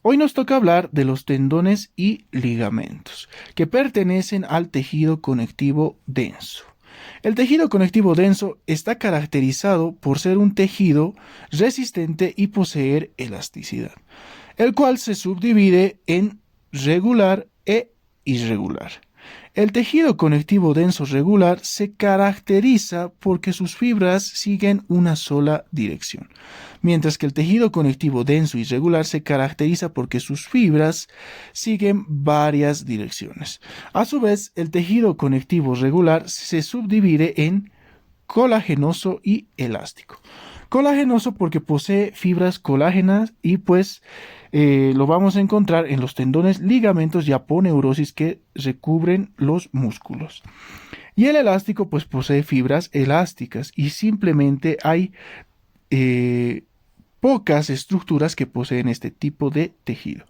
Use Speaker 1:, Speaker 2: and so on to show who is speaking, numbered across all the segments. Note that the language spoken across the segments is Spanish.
Speaker 1: Hoy nos toca hablar de los tendones y ligamentos, que pertenecen al tejido conectivo denso. El tejido conectivo denso está caracterizado por ser un tejido resistente y poseer elasticidad, el cual se subdivide en regular e irregular. El tejido conectivo denso regular se caracteriza porque sus fibras siguen una sola dirección, mientras que el tejido conectivo denso irregular se caracteriza porque sus fibras siguen varias direcciones. A su vez, el tejido conectivo regular se subdivide en colagenoso y elástico. Colagenoso porque posee fibras colágenas y lo vamos a encontrar en los tendones, ligamentos y aponeurosis que recubren los músculos. Y el elástico pues posee fibras elásticas y simplemente hay pocas estructuras que poseen este tipo de tejido.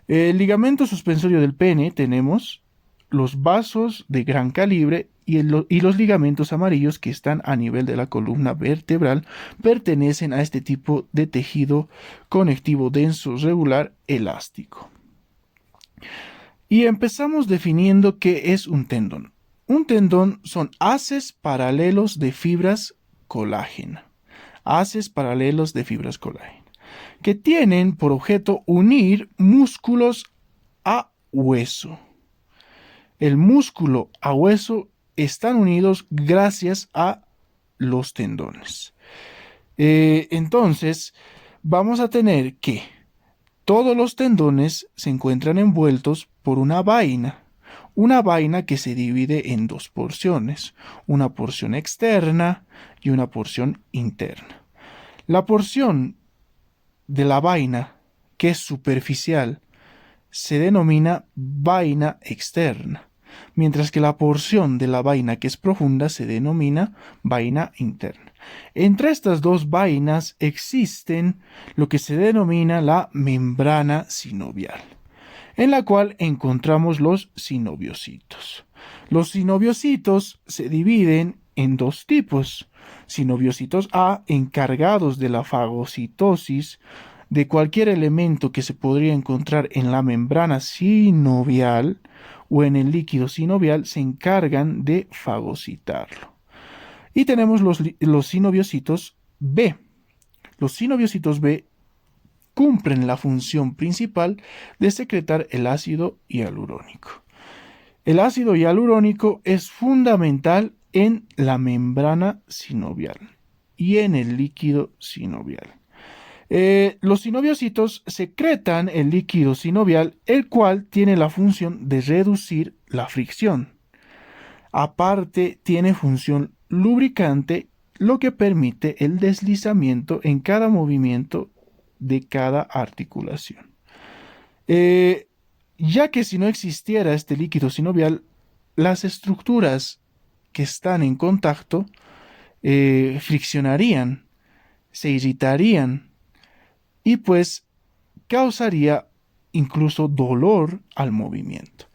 Speaker 1: El ligamento suspensorio del pene tenemos los vasos de gran calibre y los ligamentos amarillos que están a nivel de la columna vertebral pertenecen a este tipo de tejido conectivo denso regular elástico. Y empezamos definiendo qué es un tendón. Un tendón son haces paralelos de fibras colágena. Haces paralelos de fibras colágena, que tienen por objeto unir músculos a hueso. El músculo a hueso están unidos gracias a los tendones. Entonces, vamos a tener que todos los tendones se encuentran envueltos por una vaina que se divide en dos porciones, una porción externa y una porción interna. La porción de la vaina, que es superficial, se denomina vaina externa, mientras que la porción de la vaina que es profunda se denomina vaina interna. Entre estas dos vainas existen lo que se denomina la membrana sinovial, en la cual encontramos los sinoviocitos. Los sinoviocitos se dividen en dos tipos: sinoviocitos A, encargados de la fagocitosis de cualquier elemento que se podría encontrar en la membrana sinovial o en el líquido sinovial, se encargan de fagocitarlo. Y tenemos los sinoviocitos B. Los sinoviocitos B cumplen la función principal de secretar el ácido hialurónico. El ácido hialurónico es fundamental en la membrana sinovial y en el líquido sinovial. Los sinoviocitos secretan el líquido sinovial, el cual tiene la función de reducir la fricción. Aparte, tiene función lubricante, lo que permite el deslizamiento en cada movimiento de cada articulación. Ya que si no existiera este líquido sinovial, las estructuras que están en contacto friccionarían, se irritarían y causaría incluso dolor al movimiento.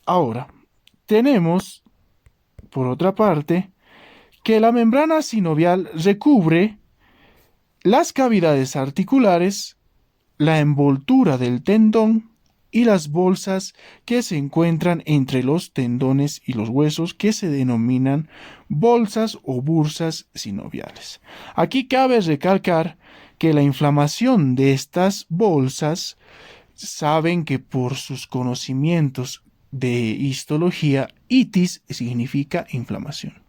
Speaker 1: Ahora, tenemos, por otra parte, que la membrana sinovial recubre las cavidades articulares, la envoltura del tendón y las bolsas que se encuentran entre los tendones y los huesos, que se denominan bolsas o bursas sinoviales. Aquí cabe recalcar que la inflamación de estas bolsas, saben que por sus conocimientos de histología, itis significa inflamación.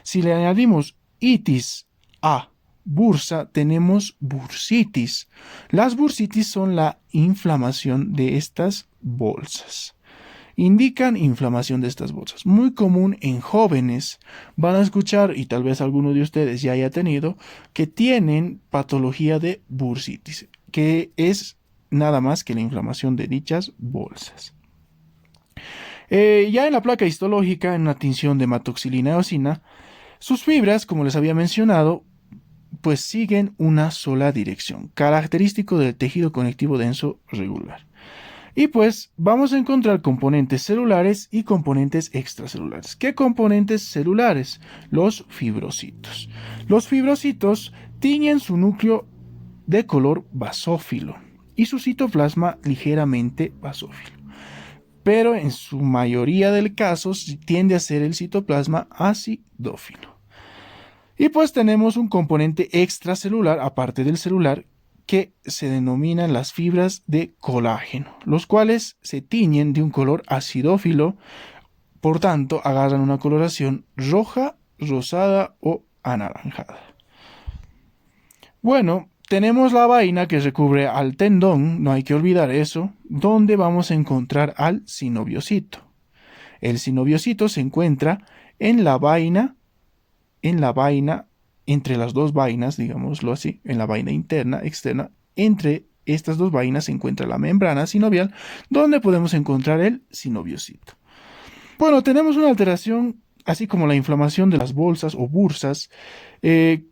Speaker 1: Si le añadimos itis a bursa, tenemos bursitis. Las bursitis son la inflamación de estas bolsas. Indican inflamación de estas bolsas. Muy común en jóvenes. Van a escuchar, y tal vez alguno de ustedes ya haya tenido, que tienen patología de bursitis, que es nada más que la inflamación de dichas bolsas. Ya en la placa histológica, en una tinción de hematoxilina eosina, sus fibras, como les había mencionado, siguen una sola dirección, característico del tejido conectivo denso regular. Y vamos a encontrar componentes celulares y componentes extracelulares. ¿Qué componentes celulares? Los fibrocitos. Los fibrocitos tiñen su núcleo de color basófilo. y su citoplasma ligeramente basófilo. Pero en su mayoría de casos tiende a ser el citoplasma acidófilo. Y pues tenemos un componente extracelular, aparte del celular, que se denominan las fibras de colágeno, los cuales se tiñen de un color acidófilo, por tanto agarran una coloración roja, rosada o anaranjada. Bueno, tenemos la vaina que recubre al tendón, no hay que olvidar eso, donde vamos a encontrar al sinoviocito. El sinoviocito se encuentra en la vaina, entre las dos vainas, digámoslo así, en la vaina interna, externa, entre estas dos vainas se encuentra la membrana sinovial, donde podemos encontrar el sinoviocito. Bueno, tenemos una alteración, así como la inflamación de las bolsas o bursas, que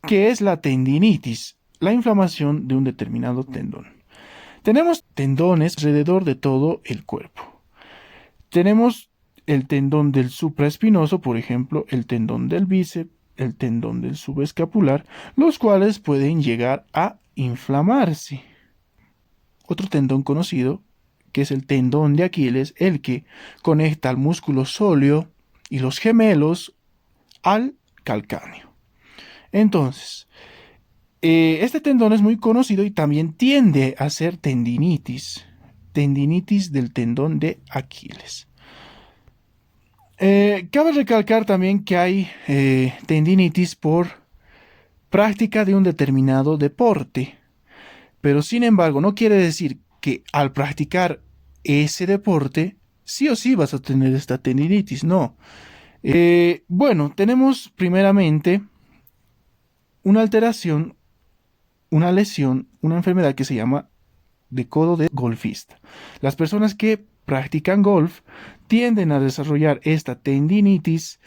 Speaker 1: es la tendinitis, la inflamación de un determinado tendón. Tenemos tendones alrededor de todo el cuerpo. Tenemos el tendón del supraespinoso, por ejemplo, el tendón del bíceps, el tendón del subescapular, los cuales pueden llegar a inflamarse. Otro tendón conocido, que es el tendón de Aquiles, el que conecta al músculo sóleo y los gemelos al calcáneo. Entonces, este tendón es muy conocido y también tiende a ser tendinitis del tendón de Aquiles. Cabe recalcar también que hay tendinitis por práctica de un determinado deporte, pero sin embargo no quiere decir que al practicar ese deporte sí o sí vas a tener esta tendinitis, no. Bueno, tenemos primeramente una alteración, una lesión, una enfermedad que se llama de codo de golfista. Las personas que practican golf tienden a desarrollar esta tendinitis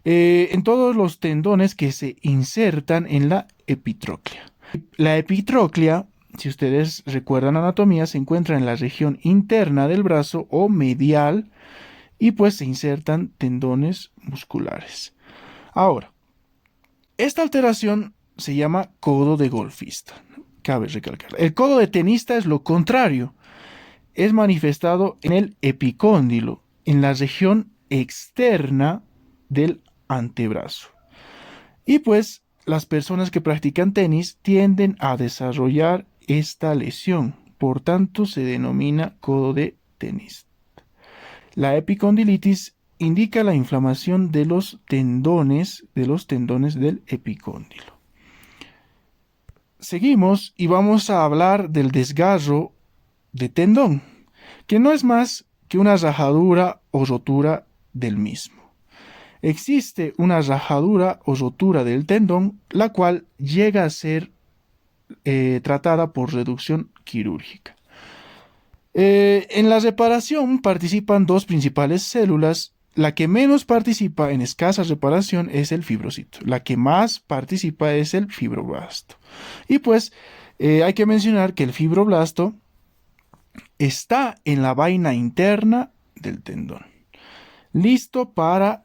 Speaker 1: en todos los tendones que se insertan en la epitróclea. La epitróclea, si ustedes recuerdan anatomía, se encuentra en la región interna del brazo o medial y pues se insertan tendones musculares. Ahora, esta alteración se llama codo de golfista. Cabe recalcar. El codo de tenista es lo contrario. Es manifestado en el epicóndilo, en la región externa del antebrazo. Y pues las personas que practican tenis tienden a desarrollar esta lesión. Por tanto, se denomina codo de tenista. La epicondilitis indica la inflamación de los tendones del epicóndilo. Seguimos y vamos a hablar del desgarro de tendón, que no es más que una rajadura o rotura del mismo. Existe una rajadura o rotura del tendón, la cual llega a ser tratada por reducción quirúrgica. En la reparación participan dos principales células. La que menos participa en escasa reparación es el fibrocito. La que más participa es el fibroblasto. Y pues hay que mencionar que el fibroblasto está en la vaina interna del tendón, listo para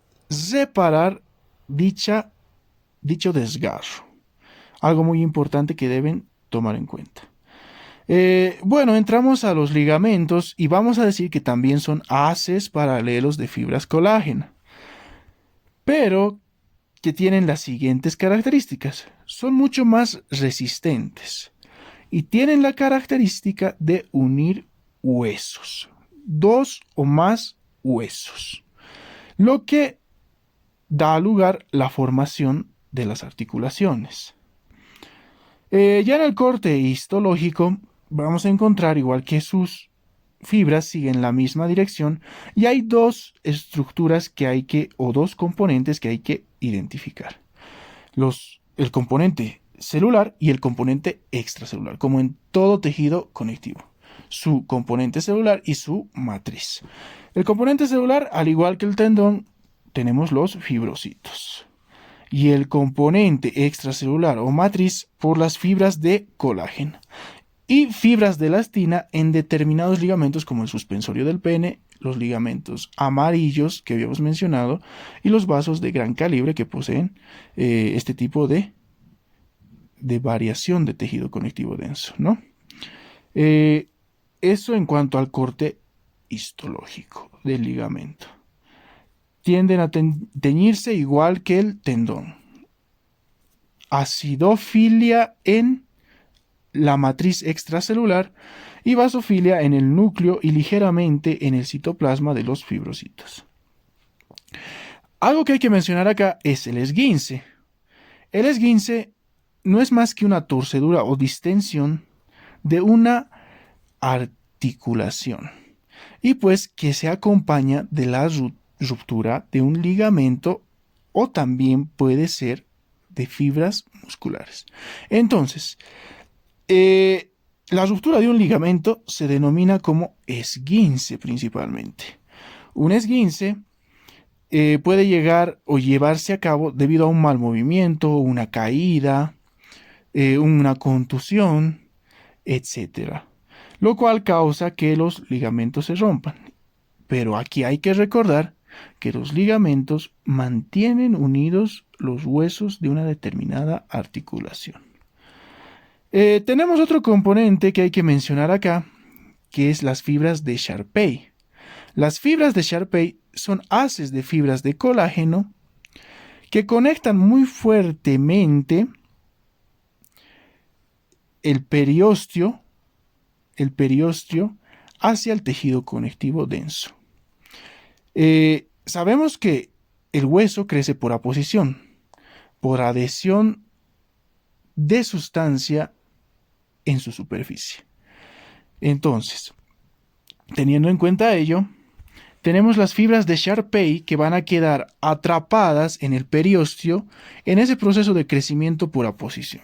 Speaker 1: reparar dicho desgarro. Algo muy importante que deben tomar en cuenta. Bueno, entramos a los ligamentos y vamos a decir que también son haces paralelos de fibras colágeno, pero que tienen las siguientes características. Son mucho más resistentes y tienen la característica de unir huesos, dos o más huesos, lo que da lugar a la formación de las articulaciones. Ya en el corte histológico vamos a encontrar, igual que sus fibras siguen la misma dirección, y hay dos estructuras o dos componentes que hay que identificar. El componente celular y el componente extracelular, como en todo tejido conectivo. Su componente celular y su matriz. El componente celular, al igual que el tendón, tenemos los fibrocitos. Y el componente extracelular o matriz por las fibras de colágeno. Y fibras de elastina en determinados ligamentos como el suspensorio del pene, los ligamentos amarillos que habíamos mencionado y los vasos de gran calibre que poseen este tipo de variación de tejido conectivo denso, ¿no? Eh, Eso en cuanto al corte histológico del ligamento. Tienden a teñirse igual que el tendón. Acidofilia en la matriz extracelular y basofilia en el núcleo y ligeramente en el citoplasma de los fibrocitos. Algo que hay que mencionar acá es el esguince. El esguince no es más que una torcedura o distensión de una articulación y pues que se acompaña de la ruptura de un ligamento o también puede ser de fibras musculares. Entonces, la ruptura de un ligamento se denomina como esguince principalmente. Un esguince puede llegar o llevarse a cabo debido a un mal movimiento, una caída, una contusión, etcétera, lo cual causa que los ligamentos se rompan. Pero aquí hay que recordar que los ligamentos mantienen unidos los huesos de una determinada articulación. Tenemos otro componente que hay que mencionar acá, que es las fibras de Sharpey. Las fibras de Sharpey son haces de fibras de colágeno que conectan muy fuertemente el periósteo hacia el tejido conectivo denso. Sabemos que el hueso crece por aposición, por adhesión de sustancia en su superficie. Entonces, teniendo en cuenta ello, tenemos las fibras de Sharpey que van a quedar atrapadas en el periósteo en ese proceso de crecimiento por aposición.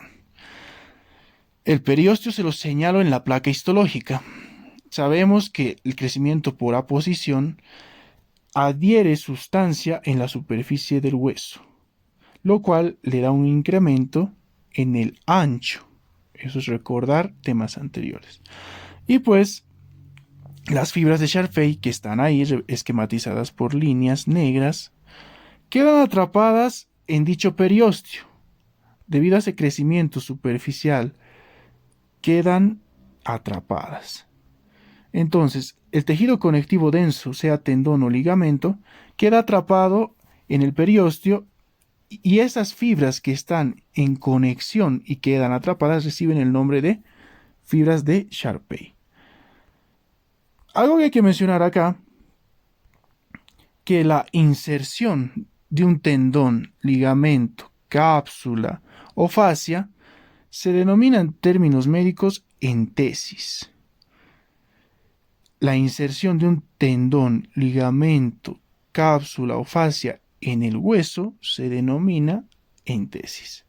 Speaker 1: El periósteo se lo señalo en la placa histológica. Sabemos que el crecimiento por aposición adhiere sustancia en la superficie del hueso, lo cual le da un incremento en el ancho. Eso es recordar temas anteriores. Y pues las fibras de Sharpey que están ahí esquematizadas por líneas negras quedan atrapadas en dicho periósteo. Debido a ese crecimiento superficial, quedan atrapadas. Entonces, el tejido conectivo denso, sea tendón o ligamento, queda atrapado en el periósteo y esas fibras que están en conexión y quedan atrapadas reciben el nombre de fibras de Sharpey. Algo que hay que mencionar acá, que la inserción de un tendón, ligamento, cápsula o fascia se denomina en términos médicos entesis. La inserción de un tendón, ligamento, cápsula o fascia en el hueso se denomina entesis.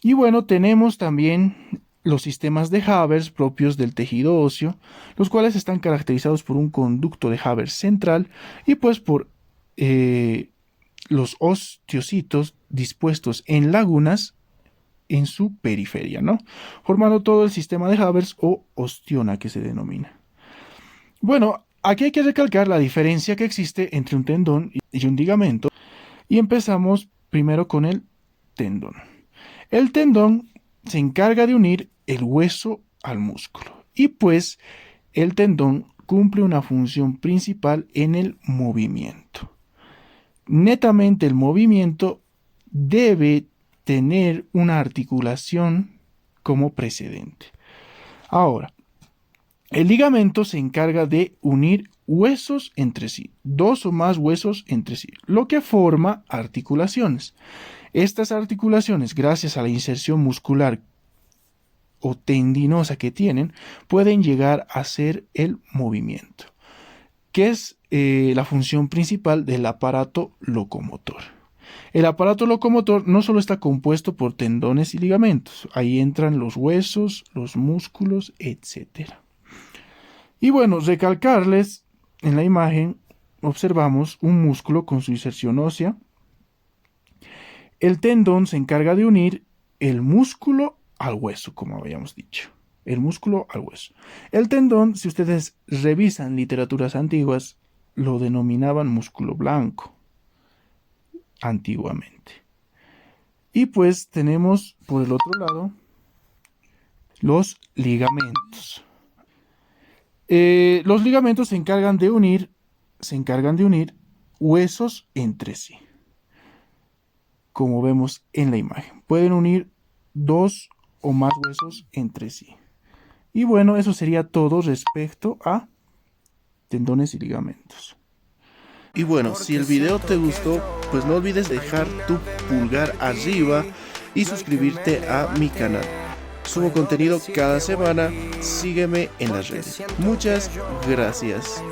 Speaker 1: Y bueno, tenemos también los sistemas de Havers propios del tejido óseo, los cuales están caracterizados por un conducto de Havers central y pues por los osteocitos dispuestos en lagunas en su periferia, ¿no? Formando todo el sistema de Havers o ostiona que se denomina. Bueno, aquí hay que recalcar la diferencia que existe entre un tendón y un ligamento y empezamos primero con el tendón. El tendón se encarga de unir el hueso al músculo y pues el tendón cumple una función principal en el movimiento. Netamente el movimiento debe tener una articulación como precedente. Ahora, el ligamento se encarga de unir huesos entre sí, dos o más huesos entre sí, lo que forma articulaciones. Estas articulaciones, gracias a la inserción muscular o tendinosa que tienen, pueden llegar a ser el movimiento, que es la función principal del aparato locomotor. El aparato locomotor no solo está compuesto por tendones y ligamentos, ahí entran los huesos, los músculos, etc. Y bueno, recalcarles, en la imagen observamos un músculo con su inserción ósea. El tendón se encarga de unir el músculo al hueso, como habíamos dicho. El músculo al hueso. El tendón, si ustedes revisan literaturas antiguas, lo denominaban músculo blanco, antiguamente. Y pues tenemos por el otro lado Los ligamentos. Los ligamentos se encargan de unir huesos entre sí, como vemos en la imagen. Pueden unir dos o más huesos entre sí. Y bueno, eso sería todo respecto a tendones y ligamentos. Y bueno, si el video te gustó, pues no olvides dejar tu pulgar arriba y suscribirte a mi canal. Subo contenido cada semana, sígueme en las redes. Muchas gracias.